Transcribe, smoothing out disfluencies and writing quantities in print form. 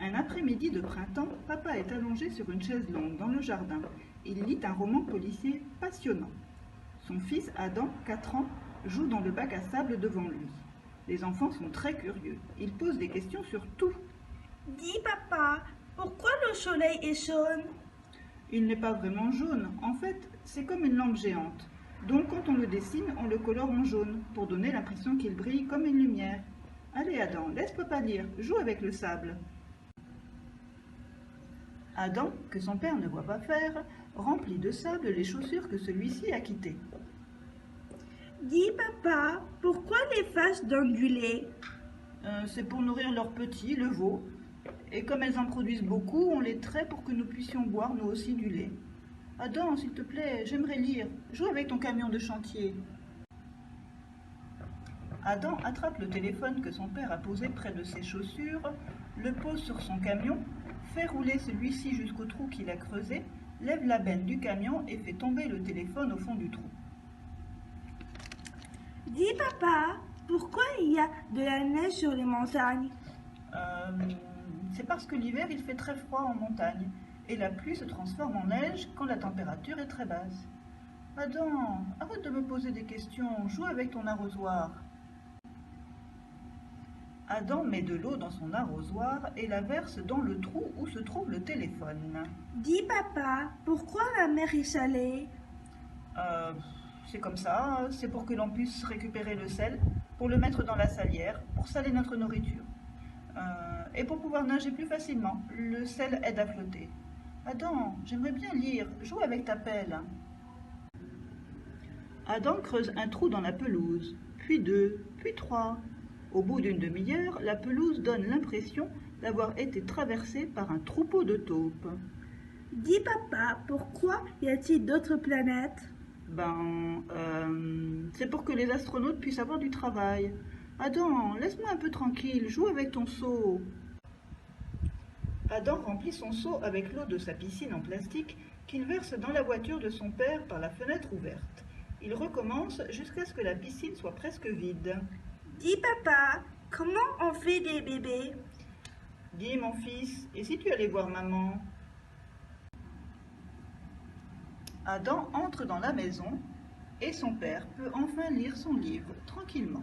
Un après-midi de printemps, papa est allongé sur une chaise longue dans le jardin. Il lit un roman policier passionnant. Son fils Adam, 4 ans, joue dans le bac à sable devant lui. Les enfants sont très curieux. Ils posent des questions sur tout. Dis papa, pourquoi le soleil est jaune? Il n'est pas vraiment jaune. En fait, c'est comme une lampe géante. Donc quand on le dessine, on le colore en jaune pour donner l'impression qu'il brille comme une lumière. Allez Adam, laisse papa lire, joue avec le sable. Adam, que son père ne voit pas faire, remplit de sable les chaussures que celui-ci a quittées. Dis papa, pourquoi les vaches donnent du lait? C'est pour nourrir leurs petits, le veau. Et comme elles en produisent beaucoup, on les traite pour que nous puissions boire nous aussi du lait. Adam, s'il te plaît, j'aimerais lire. Joue avec ton camion de chantier. Adam attrape le téléphone que son père a posé près de ses chaussures, le pose sur son camion, fait rouler celui-ci jusqu'au trou qu'il a creusé, lève la benne du camion et fait tomber le téléphone au fond du trou. Dis papa, pourquoi il y a de la neige sur les montagnes? C'est parce que l'hiver il fait très froid en montagne et la pluie se transforme en neige quand la température est très basse. Adam, arrête de me poser des questions, joue avec ton arrosoir. Adam met de l'eau dans son arrosoir et la verse dans le trou où se trouve le téléphone. Dis papa, pourquoi la mer est salée? C'est comme ça, c'est pour que l'on puisse récupérer le sel, pour le mettre dans la salière, pour saler notre nourriture. Et pour pouvoir nager plus facilement, le sel aide à flotter. Adam, j'aimerais bien lire, joue avec ta pelle. Adam creuse un trou dans la pelouse, puis 2, puis 3. Au bout d'une demi-heure, la pelouse donne l'impression d'avoir été traversée par un troupeau de taupes. Dis papa, pourquoi y a-t-il d'autres planètes? C'est pour que les astronautes puissent avoir du travail. Adam, laisse-moi un peu tranquille, joue avec ton seau. Adam remplit son seau avec l'eau de sa piscine en plastique qu'il verse dans la voiture de son père par la fenêtre ouverte. Il recommence jusqu'à ce que la piscine soit presque vide. Dis papa, comment on fait des bébés? Dis mon fils, et si tu allais voir maman? Adam entre dans la maison et son père peut enfin lire son livre tranquillement.